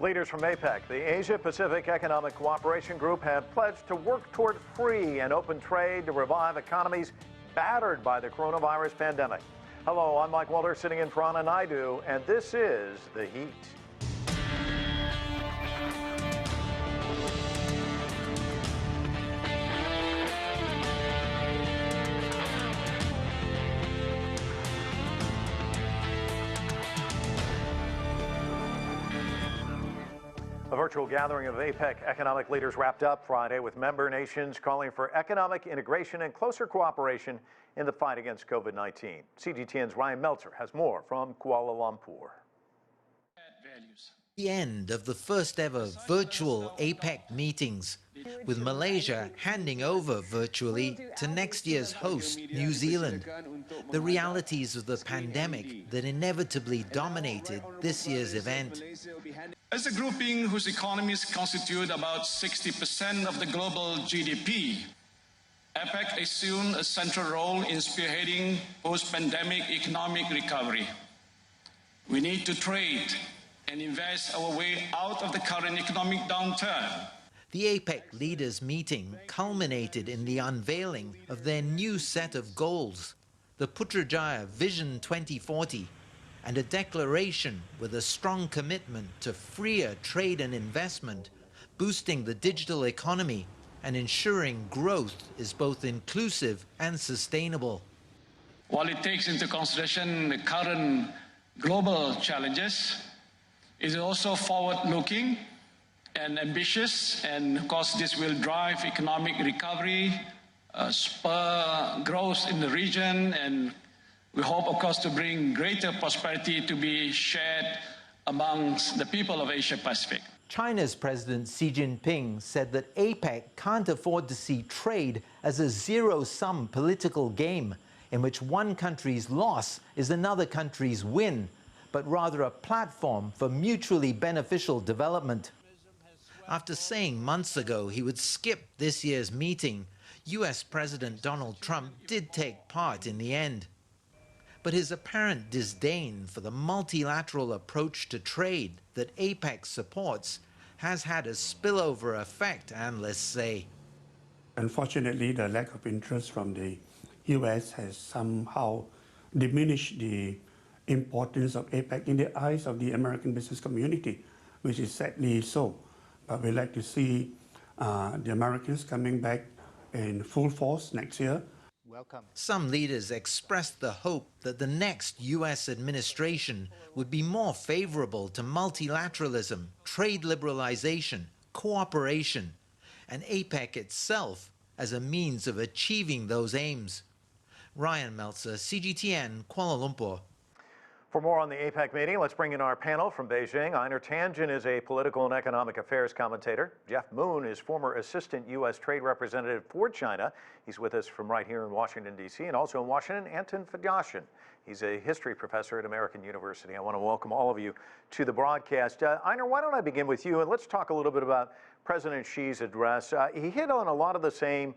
Leaders from APEC, the Asia-Pacific Economic Cooperation Group, have pledged to work toward free and open trade to revive economies battered by the coronavirus pandemic. Hello, I'm Mike Walter, sitting in for Anna Naidu, and this is The Heat. A virtual gathering of APEC economic leaders wrapped up Friday, with member nations calling for economic integration and closer cooperation in the fight against COVID-19. CGTN's Ryan Maelzer has more from Kuala Lumpur. The end of the first ever virtual APEC meetings, with Malaysia handing over virtually to next year's host, New Zealand. The realities of the pandemic that inevitably dominated this year's event. As a grouping whose economies constitute about 60% of the global GDP, APEC assumed a central role in spearheading post-pandemic economic recovery. We need to trade and invest our way out of the current economic downturn. The APEC leaders' meeting culminated in the unveiling of their new set of goals, the Putrajaya Vision 2040, and a declaration with a strong commitment to freer trade and investment, boosting the digital economy and ensuring growth is both inclusive and sustainable. While it takes into consideration the current global challenges, it is also forward-looking and ambitious, and of course this will drive economic recovery, spur growth in the region, and we hope, of course, to bring greater prosperity to be shared amongst the people of Asia-Pacific. China's President Xi Jinping said that APEC can't afford to see trade as a zero-sum political game in which one country's loss is another country's win, but rather a platform for mutually beneficial development. After saying months ago he would skip this year's meeting, US President Donald Trump did take part in the end. But his apparent disdain for the multilateral approach to trade that APEC supports has had a spillover effect, analysts say. Unfortunately, the lack of interest from the US has somehow diminished the importance of APEC in the eyes of the American business community, which is sadly so. But we'd like to see the Americans coming back in full force next year. Some leaders expressed the hope that the next US administration would be more favorable to multilateralism, trade liberalization, cooperation, and APEC itself as a means of achieving those aims. Ryan Maelzer, CGTN, Kuala Lumpur. For more on the APEC meeting, let's bring in our panel from Beijing. Einar Tangen is a political and economic affairs commentator. Jeff Moon is former assistant U.S. trade representative for China. He's with us from right here in Washington, D.C., and also in Washington, Anton Fedyashin. He's a history professor at American University. I want to welcome all of you to the broadcast. Einar, why don't I begin with you, and let's talk a little bit about President Xi's address. He hit on a lot of the same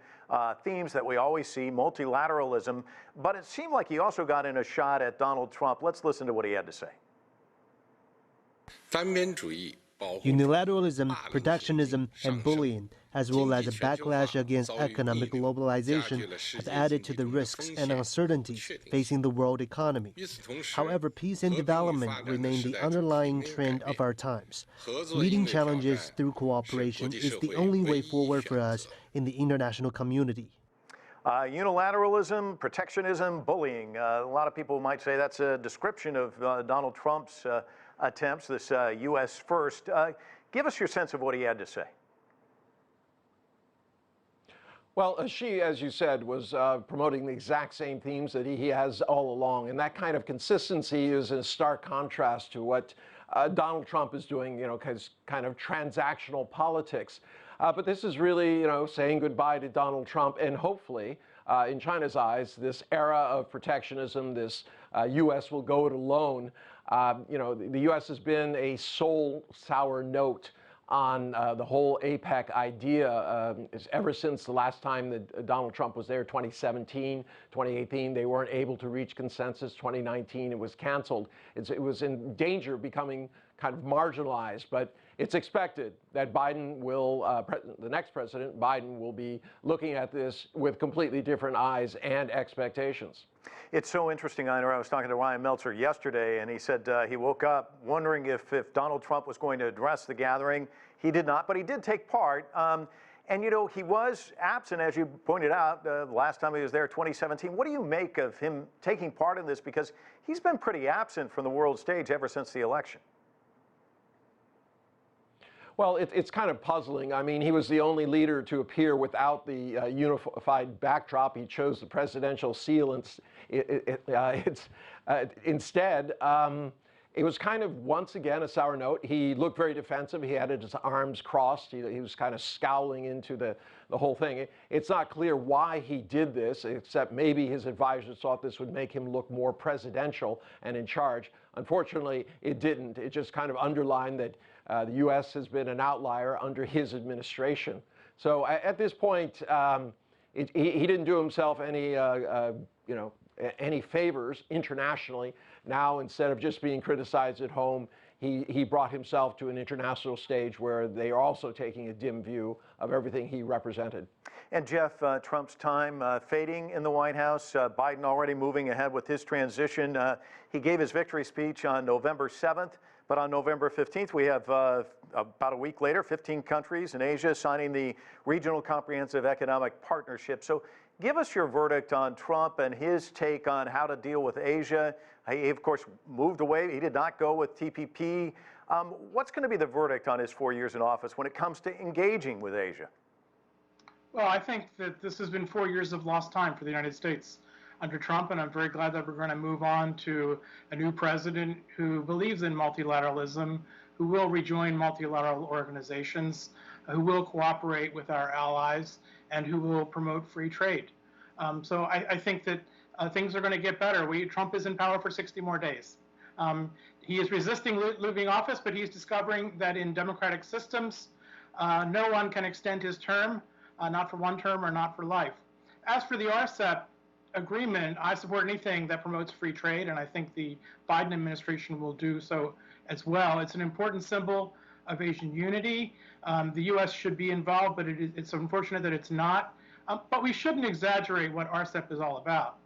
themes that we always see, multilateralism, but it seemed like he also got in a shot at Donald Trump. Let's listen to what he had to say. Unilateralism, protectionism, and bullying, as well as a backlash against economic globalization, have added to the risks and uncertainties facing the world economy. However, peace and development remain the underlying trend of our times. Meeting challenges through cooperation is the only way forward for us in the international community. Unilateralism, protectionism, bullying. A lot of people might say that's a description of Donald Trump's attempts, this U.S. first. Give us your sense of what he had to say. Well, Xi, as you said, was promoting the exact same themes that he has all along, and that kind of consistency is in stark contrast to what Donald Trump is doing, kind of transactional politics. But this is really, saying goodbye to Donald Trump, and hopefully, in China's eyes, this era of protectionism, this U.S. will go it alone. The U.S. has been a sour note on the whole APEC idea ever since the last time that Donald Trump was there, 2017, 2018. They weren't able to reach consensus. 2019, it was canceled. It was in danger of becoming kind of marginalized. But it's expected that Biden will, the next president, Biden, will be looking at this with completely different eyes and expectations. It's so interesting, Einar. I was talking to Ryan Maelzer yesterday, and he said he woke up wondering if Donald Trump was going to address the gathering. He did not, but he did take part. And, you know, he was absent, as you pointed out, the last time he was there, 2017. What do you make of him taking part in this? Because he's been pretty absent from the world stage ever since the election. Well, it's kind of puzzling. I mean, he was the only leader to appear without the unified backdrop. He chose the presidential seal, and instead, it was kind of, once again, a sour note. He looked very defensive. He had his arms crossed. He was kind of scowling into the whole thing. It's not clear why he did this, except maybe his advisors thought this would make him look more presidential and in charge. Unfortunately, it didn't. It just kind of underlined that the U.S. has been an outlier under his administration. So at this point, he didn't do himself any, any favors internationally. Now, instead of just being criticized at home, he brought himself to an international stage where they are also taking a dim view of everything he represented. And Jeff, Trump's time fading in the White House, Biden already moving ahead with his transition. He gave his victory speech on November 7th, but on November 15th, we have about a week later, 15 countries in Asia signing the Regional Comprehensive Economic Partnership. So give us your verdict on Trump and his take on how to deal with Asia. He, of course, moved away. He did not go with TPP. What's going to be the verdict on his 4 years in office when it comes to engaging with Asia? Well, I think that this has been 4 years of lost time for the United States under Trump, and I'm very glad that we're going to move on to a new president who believes in multilateralism, who will rejoin multilateral organizations, who will cooperate with our allies, and who will promote free trade. So I think that things are going to get better. Trump is in power for 60 more days. He is resisting leaving office, but he's discovering that in democratic systems, no one can extend his term, not for one term or not for life. As for the RCEP agreement, I support anything that promotes free trade, and I think the Biden administration will do so as well. It's an important symbol of Asian unity. The U.S. should be involved, but it's unfortunate that it's not. But we shouldn't exaggerate what RCEP is all about.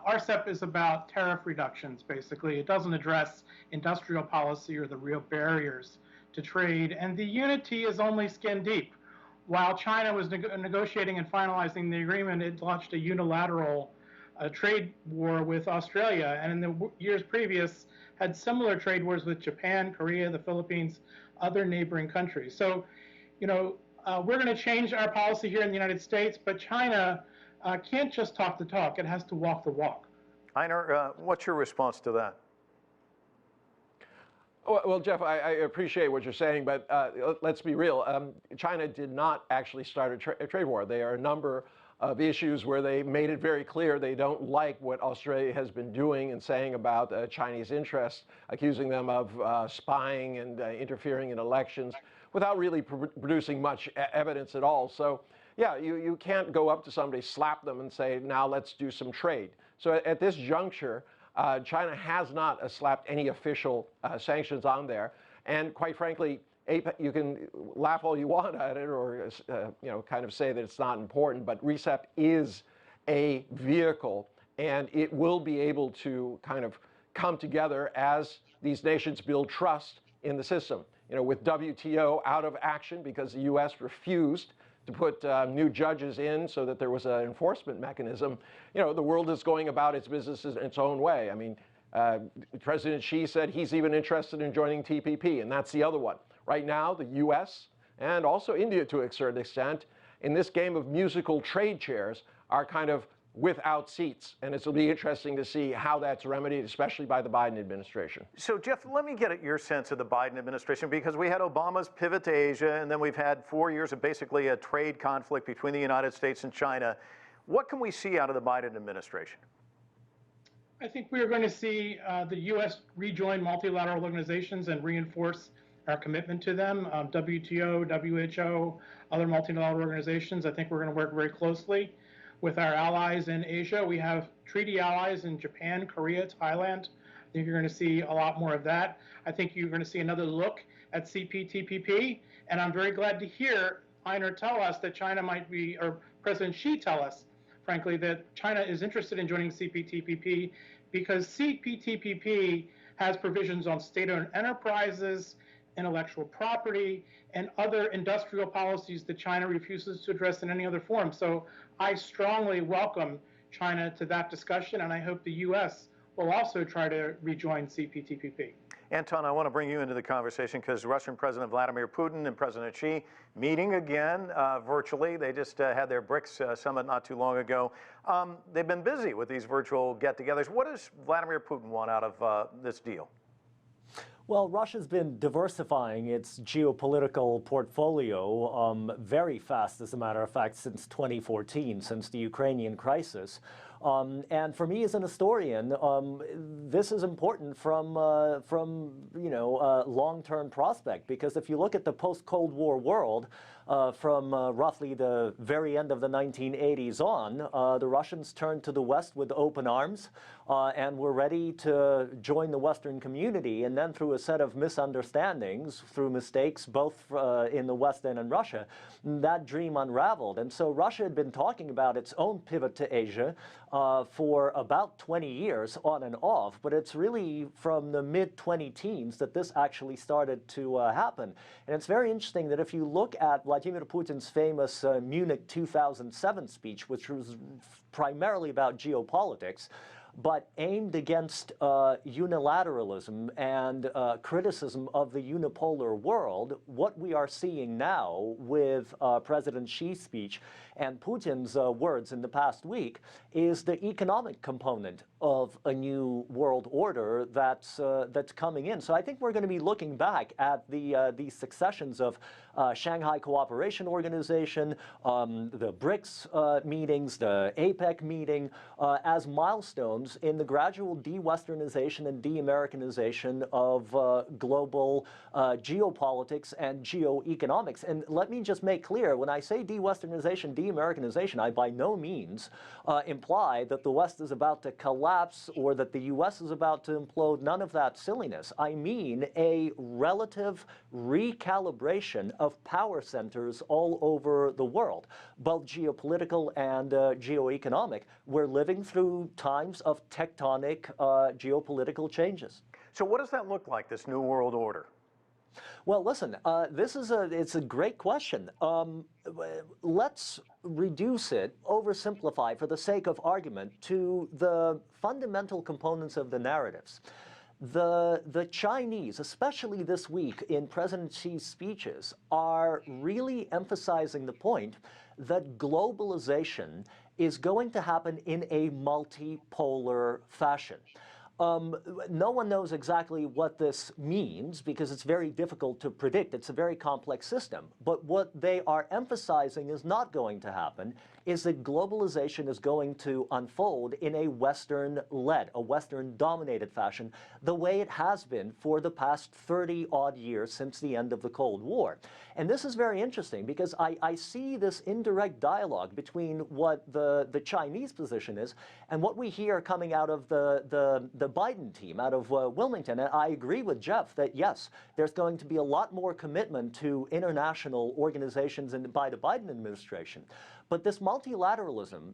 RCEP is about tariff reductions, basically. It doesn't address industrial policy or the real barriers to trade, and the unity is only skin deep. While China was negotiating and finalizing the agreement, it launched a unilateral trade war with Australia, and in the years previous had similar trade wars with Japan, Korea, the Philippines, other neighboring countries. So, we're going to change our policy here in the United States, but China can't just talk the talk. It has to walk the walk. Einar, what's your response to that? Well, Jeff, I appreciate what you're saying, but let's be real. China did not actually start a trade war. There are a number of issues where they made it very clear they don't like what Australia has been doing and saying about Chinese interests, accusing them of spying and interfering in elections without really producing much evidence at all. So, yeah, you can't go up to somebody, slap them, and say, now let's do some trade. So at this juncture, China has not slapped any official sanctions on there. And quite frankly, APEC, you can laugh all you want at it or kind of say that it's not important, but RCEP is a vehicle, and it will be able to kind of come together as these nations build trust in the system. With WTO out of action because the U.S. refused to put new judges in so that there was an enforcement mechanism, the world is going about its business in its own way. I mean, President Xi said he's even interested in joining TPP, and that's the other one. Right now, the U.S. and also India to a certain extent, in this game of musical trade chairs, are kind of without seats. And it'll be interesting to see how that's remedied, especially by the Biden administration. So, Jeff, let me get at your sense of the Biden administration, because we had Obama's pivot to Asia, and then we've had 4 years of basically a trade conflict between the United States and China. What can we see out of the Biden administration? I think we are going to see the U.S. rejoin multilateral organizations and reinforce our commitment to them. WTO, WHO, other multilateral organizations. I think we're going to work very closely with our allies in Asia. We have treaty allies in Japan, Korea, Thailand. I think you're going to see a lot more of that. I think you're going to see another look at CPTPP, and I'm very glad to hear Einar tell us that China might be, or President Xi tell us, frankly, that China is interested in joining CPTPP because CPTPP has provisions on state-owned enterprises, intellectual property, and other industrial policies that China refuses to address in any other forum. So I strongly welcome China to that discussion, and I hope the U.S. will also try to rejoin CPTPP. Anton, I want to bring you into the conversation because Russian President Vladimir Putin and President Xi meeting again virtually. They just had their BRICS summit not too long ago. They've been busy with these virtual get-togethers. What does Vladimir Putin want out of this deal? Well, Russia's been diversifying its geopolitical portfolio very fast, as a matter of fact, since 2014, since the Ukrainian crisis. And for me as an historian, this is important from long-term prospect, because if you look at the post-Cold War world, from roughly the very end of the 1980s on, the Russians turned to the West with open arms and were ready to join the Western community. And then through a set of misunderstandings, through mistakes both in the West and in Russia, that dream unraveled. And so Russia had been talking about its own pivot to Asia for about 20 years on and off, but it's really from the mid-2010s that this actually started to happen. And it's very interesting that if you look at Vladimir Putin's famous Munich 2007 speech, which was primarily about geopolitics, but aimed against unilateralism and criticism of the unipolar world, what we are seeing now with President Xi's speech and Putin's words in the past week is the economic component of a new world order that's coming in. So I think we're going to be looking back at these successions of Shanghai Cooperation Organization, the BRICS meetings, the APEC meeting, as milestones in the gradual de-Westernization and de-Americanization of global geopolitics and geoeconomics. And let me just make clear, when I say de-Westernization, de-Americanization, I by no means imply that the West is about to collapse or that the U.S. is about to implode. None of that silliness. I mean a relative recalibration of power centers all over the world, both geopolitical and geoeconomic. We're living through times of tectonic geopolitical changes. So what does that look like, this new world order? Well, listen, it's a great question. Let's reduce it, oversimplify for the sake of argument, to the fundamental components of the narratives. The Chinese, especially this week in President Xi's speeches, are really emphasizing the point that globalization is going to happen in a multipolar fashion. No one knows exactly what this means because it's very difficult to predict. It's a very complex system. But what they are emphasizing is not going to happen is that globalization is going to unfold in a Western-led, a Western-dominated fashion, the way it has been for the past 30-odd years since the end of the Cold War. And this is very interesting because I see this indirect dialogue between what the Chinese position is and what we hear coming out of the Biden team, out of Wilmington. And I agree with Jeff that, yes, there's going to be a lot more commitment to international organizations by the Biden administration. But this multilateralism,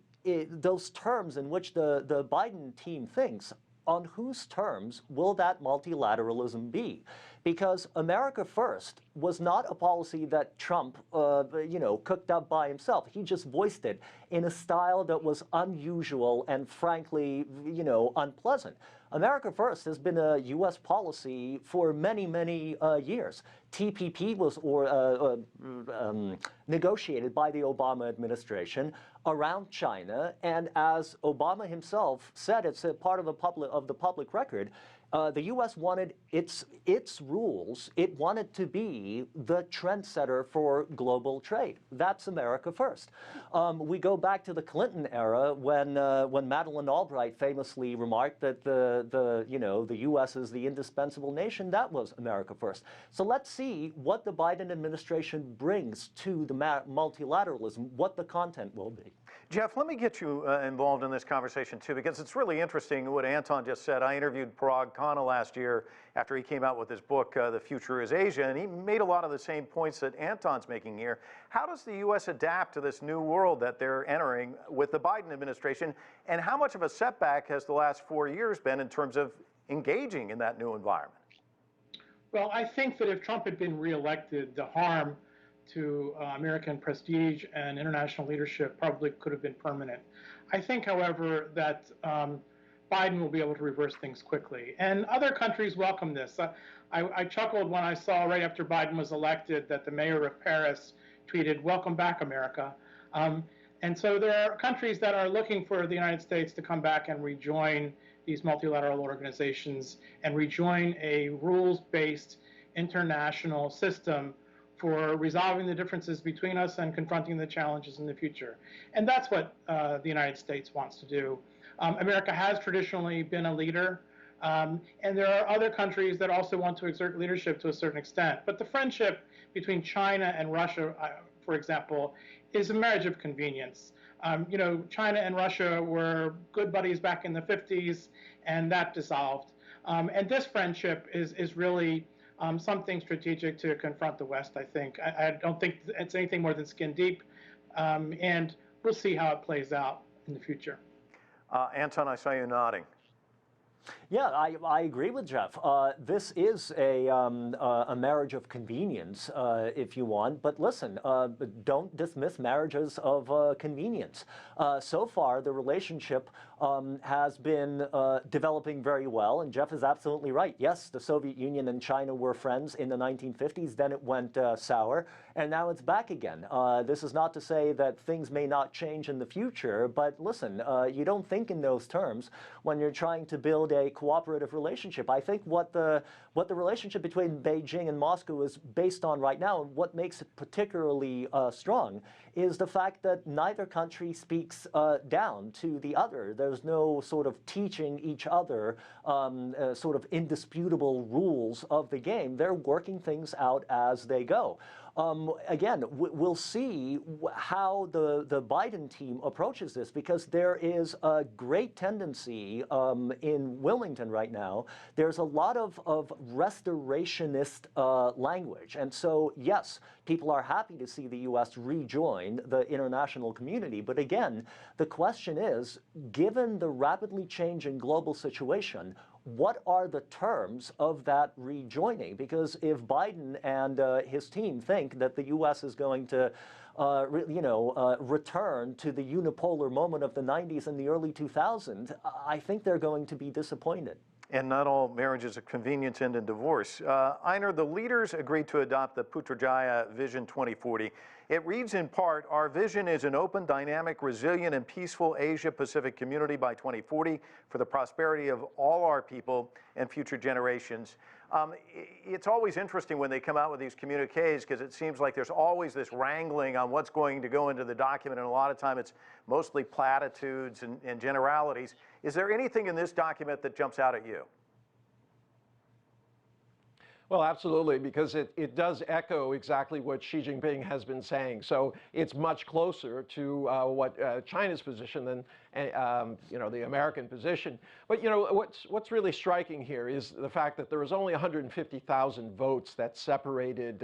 those terms in which the Biden team thinks, on whose terms will that multilateralism be? Because America First was not a policy that Trump, cooked up by himself. He just voiced it in a style that was unusual and frankly, unpleasant. America First has been a U.S. policy for many, many years. TPP was negotiated by the Obama administration around China, and as Obama himself said, it's a part of the public record. The U.S. wanted its rules. It wanted to be the trendsetter for global trade. That's America First. We go back to the Clinton era when Madeleine Albright famously remarked that the U.S. is the indispensable nation. That was America First. So let's see what the Biden administration brings to the multilateralism, what the content will be. Jeff, let me get you involved in this conversation too, because it's really interesting what Anton just said. I interviewed Parag Khanna last year after he came out with his book, The Future is Asia, and he made a lot of the same points that Anton's making here. How does the U.S. adapt to this new world that they're entering with the Biden administration, and how much of a setback has the last 4 years been in terms of engaging in that new environment? Well, I think that if Trump had been reelected, the harm to American prestige and international leadership probably could have been permanent. I think, however, that Biden will be able to reverse things quickly. And other countries welcome this. I chuckled when I saw right after Biden was elected that the mayor of Paris tweeted, "Welcome back, America." And so there are countries that are looking for the United States to come back and rejoin these multilateral organizations and rejoin a rules-based international system for resolving the differences between us and confronting the challenges in the future. And that's what the United States wants to do. America has traditionally been a leader, and there are other countries that also want to exert leadership to a certain extent. But the friendship between China and Russia, for example, is a marriage of convenience. You know, China and Russia were good buddies back in the 50s, and that dissolved. And this friendship is really something strategic to confront the West, I think. I don't think it's anything more than skin deep, and we'll see how it plays out in the future. Anton, I saw you nodding. Yeah, I agree with Jeff. This is a marriage of convenience, if you want. But listen, don't dismiss marriages of convenience. So far, the relationship has been developing very well, and Jeff is absolutely right. Yes, the Soviet Union and China were friends in the 1950s, then it went sour, and now it's back again. This is not to say that things may not change in the future, but listen, you don't think in those terms when you're trying to build a cooperative relationship. I think what the relationship between Beijing and Moscow is based on right now, and what makes it particularly strong, is the fact that neither country speaks down to the other. There's no sort of teaching each other sort of indisputable rules of the game. They're working things out as they go. Again, we'll see how the Biden team approaches this, because there is a great tendency in Wilmington right now. There's a lot of restorationist language. And so, yes, people are happy to see the U.S. rejoin the international community. But again, the question is, given the rapidly changing global situation, what are the terms of that rejoining? Because if Biden and his team think that the U.S. is going to return to the unipolar moment of the 90s and the early 2000s, I think they're going to be disappointed. And not all marriages of convenience end in divorce. Einar, the leaders agreed to adopt the Putrajaya Vision 2040. It reads in part, "Our vision is an open, dynamic, resilient, and peaceful Asia-Pacific community by 2040 for the prosperity of all our people and future generations." It's always interesting when they come out with these communiques, because it seems like there's always this wrangling on what's going to go into the document, and a lot of time it's mostly platitudes and generalities. Is there anything in this document that jumps out at you? Well, absolutely, because it does echo exactly what Xi Jinping has been saying. So it's much closer to what China's position than the American position. But what's really striking here is the fact that there was only 150,000 votes that separated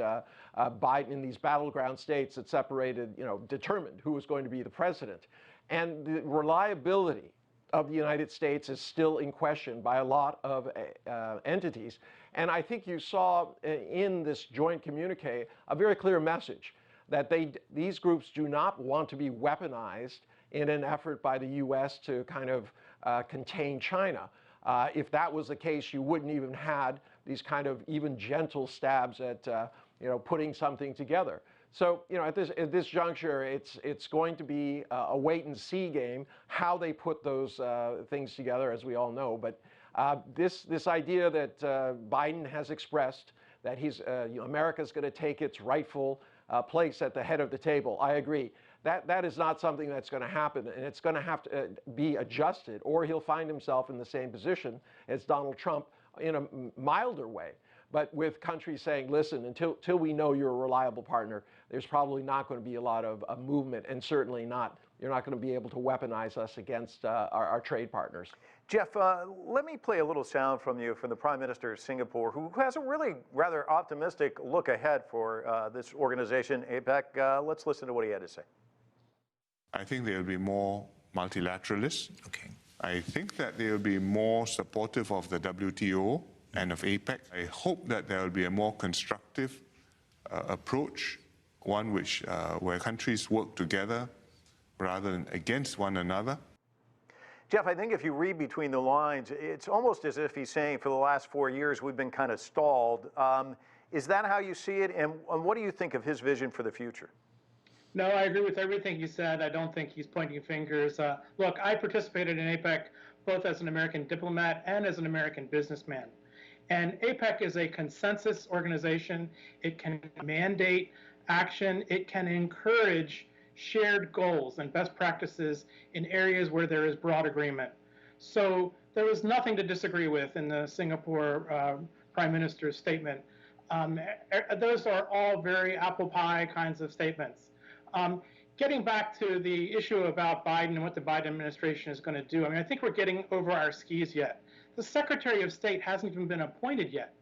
Biden in these battleground states, that separated, determined who was going to be the president, and the reliability of the United States is still in question by a lot of entities. And I think you saw in this joint communique a very clear message that these groups do not want to be weaponized in an effort by the U.S. to kind of contain China. If that was the case, you wouldn't even had these kind of even gentle stabs at putting something together. So, at this juncture, it's going to be a wait and see game how they put those things together, as we all know. But this idea that Biden has expressed that America's going to take its rightful place at the head of the table, I agree. That is not something that's going to happen, and it's going to have to be adjusted, or he'll find himself in the same position as Donald Trump in a milder way. But with countries saying, listen, until we know you're a reliable partner, there's probably not going to be a lot of movement, and certainly not you're not going to be able to weaponize us against our trade partners. Jeff, let me play a little sound from you from the Prime Minister of Singapore, who has a really rather optimistic look ahead for this organization, APEC. Let's listen to what he had to say. I think there will be more multilateralists. Okay. I think that they will be more supportive of the WTO and of APEC. I hope that there will be a more constructive approach, one which where countries work together rather than against one another. Jeff, I think if you read between the lines, it's almost as if he's saying for the last 4 years we've been kind of stalled. Is that how you see it? And what do you think of his vision for the future? No, I agree with everything you said. I don't think he's pointing fingers. Look, I participated in APEC both as an American diplomat and as an American businessman. And APEC is a consensus organization. It can mandate action. It can encourage shared goals and best practices in areas where there is broad agreement. So there was nothing to disagree with in the Singapore Prime Minister's statement. Those are all very apple pie kinds of statements. Getting back to the issue about Biden and what the Biden administration is going to do, I mean, I think we're getting over our skis yet. The Secretary of State hasn't even been appointed yet,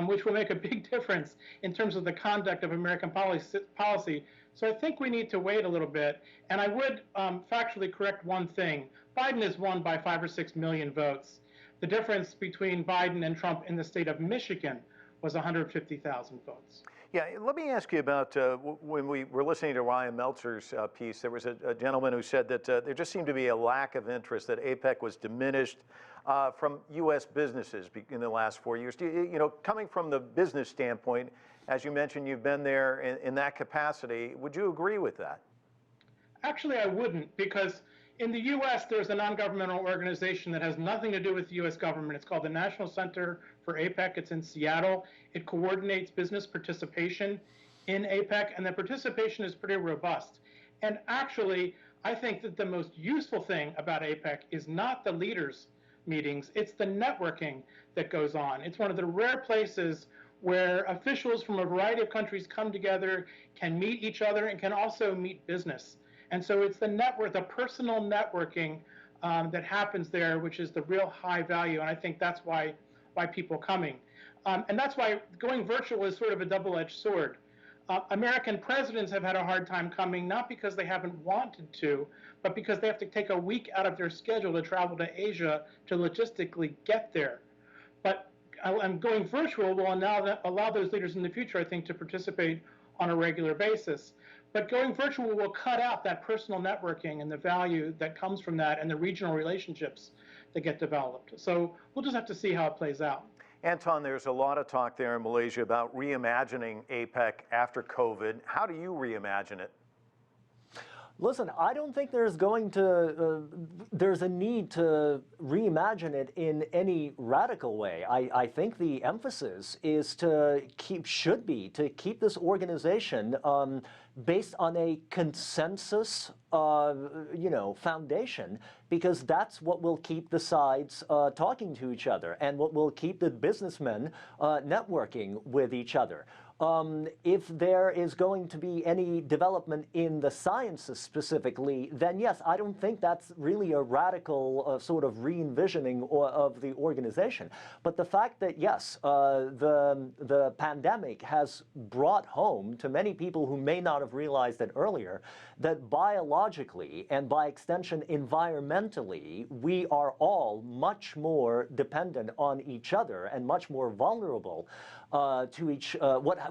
which will make a big difference in terms of the conduct of American policy. So I think we need to wait a little bit. And I would factually correct one thing. Biden has won by 5 or 6 million votes. The difference between Biden and Trump in the state of Michigan was 150,000 votes. Yeah, let me ask you about when we were listening to Ryan Maelzer's piece, there was a gentleman who said that there just seemed to be a lack of interest, that APEC was diminished from U.S. businesses in the last 4 years. You know, coming from the business standpoint, as you mentioned, you've been there in that capacity. Would you agree with that? Actually, I wouldn't, because in the U.S., there's a non-governmental organization that has nothing to do with the U.S. government. It's called the National Center for APEC. It's in Seattle. It coordinates business participation in APEC, and the participation is pretty robust. And actually, I think that the most useful thing about APEC is not the leaders' meetings, it's the networking that goes on. It's one of the rare places where officials from a variety of countries come together, can meet each other, and can also meet business. And so it's the network, the personal networking that happens there, which is the real high value. And I think that's why people are coming. And that's why going virtual is sort of a double-edged sword. American presidents have had a hard time coming, not because they haven't wanted to, but because they have to take a week out of their schedule to travel to Asia to logistically get there. But going virtual will allow those leaders in the future, I think, to participate on a regular basis. But going virtual will cut out that personal networking and the value that comes from that and the regional relationships that get developed. So we'll just have to see how it plays out. Anton, there's a lot of talk there in Malaysia about reimagining APEC after COVID. How do you reimagine it? Listen, I don't think there's a need to reimagine it in any radical way. I think the emphasis is should be to keep this organization based on a consensus, foundation, because that's what will keep the sides talking to each other and what will keep the businessmen networking with each other. If there is going to be any development in the sciences specifically, then yes, I don't think that's really a radical sort of re-envisioning of the organization. But the fact that, yes, the pandemic has brought home to many people who may not have realized it earlier, that biologically and by extension environmentally, we are all much more dependent on each other and much more vulnerable to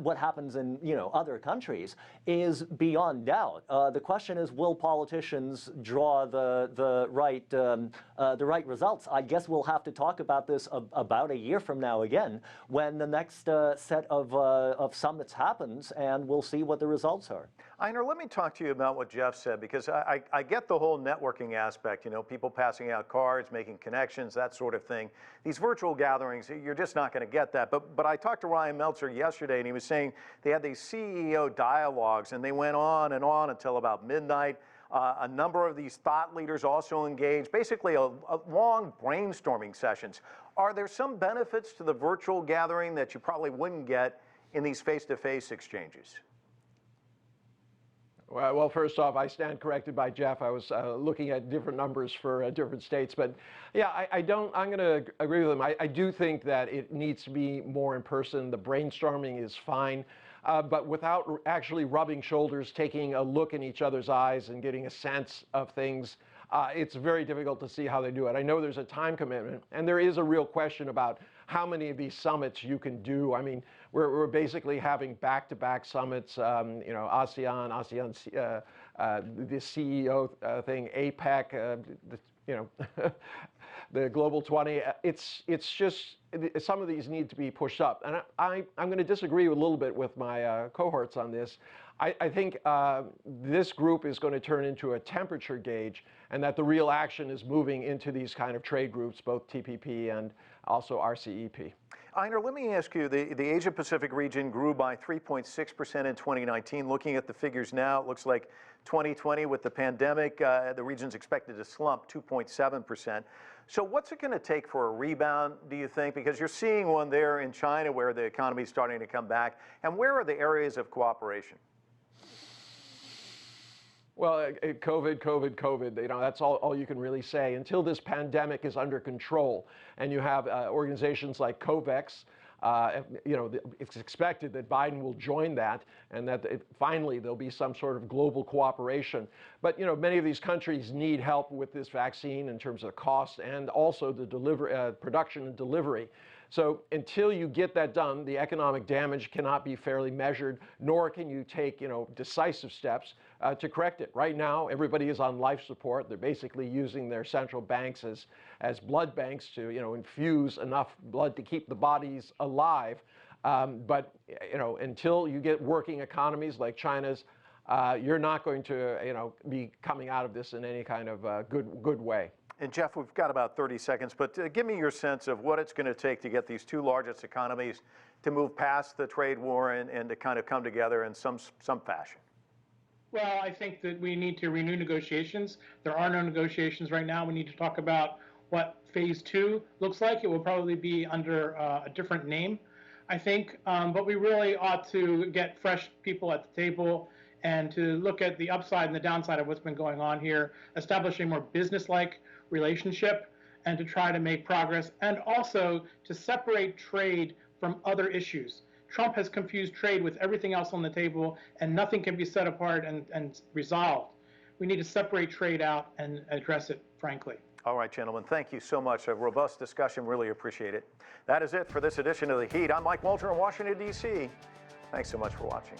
what happens in other countries is beyond doubt. The question is, will politicians draw the right results? I guess we'll have to talk about this about a year from now again, when the next set of summits happens, and we'll see what the results are. Einar, let me talk to you about what Jeff said, because I get the whole networking aspect, people passing out cards, making connections, that sort of thing. These virtual gatherings, you're just not going to get that. But I talked to Ryan Maelzer yesterday, and he was saying they had these CEO dialogues, and they went on and on until about midnight. A number of these thought leaders also engaged, basically a long brainstorming sessions. Are there some benefits to the virtual gathering that you probably wouldn't get in these face-to-face exchanges? Well, first off, I stand corrected by Jeff. I was looking at different numbers for different states, but yeah, I'm going to agree with him. I do think that it needs to be more in person. The brainstorming is fine, but without actually rubbing shoulders, taking a look in each other's eyes and getting a sense of things, it's very difficult to see how they do it. I know there's a time commitment, and there is a real question about how many of these summits you can do. I mean, we're basically having back-to-back summits, ASEAN, the CEO thing, APEC, the Global 20. It's just, some of these need to be pushed up. And I'm going to disagree a little bit with my cohorts on this. I think this group is going to turn into a temperature gauge, and that the real action is moving into these kind of trade groups, both TPP and also RCEP. Einar, let me ask you, the Asia-Pacific region grew by 3.6% in 2019. Looking at the figures now, it looks like 2020 with the pandemic, the region's expected to slump 2.7%. So what's it going to take for a rebound, do you think? Because you're seeing one there in China where the economy is starting to come back. And where are the areas of cooperation? Well, COVID, that's all you can really say. Until this pandemic is under control and you have organizations like COVAX, it's expected that Biden will join that and that finally there'll be some sort of global cooperation. But, many of these countries need help with this vaccine in terms of cost and also the production and delivery. So until you get that done, the economic damage cannot be fairly measured, nor can you take, decisive steps to correct it. Right now, everybody is on life support. They're basically using their central banks as blood banks to, infuse enough blood to keep the bodies alive. But, until you get working economies like China's, you're not going to, be coming out of this in any kind of good way. And Jeff, we've got about 30 seconds, but give me your sense of what it's going to take to get these two largest economies to move past the trade war and to kind of come together in some fashion. Well, I think that we need to renew negotiations. There are no negotiations right now. We need to talk about what phase 2 looks like. It will probably be under a different name, I think. But we really ought to get fresh people at the table and to look at the upside and the downside of what's been going on here, establishing more business-like relationship, and to try to make progress, and also to separate trade from other issues. Trump has confused trade with everything else on the table, and nothing can be set apart and resolved. We need to separate trade out and address it frankly. All right, gentlemen, thank you so much. A robust discussion, really appreciate it. That is it for this edition of The Heat. I'm Mike Maelzer in Washington, D.C. Thanks so much for watching.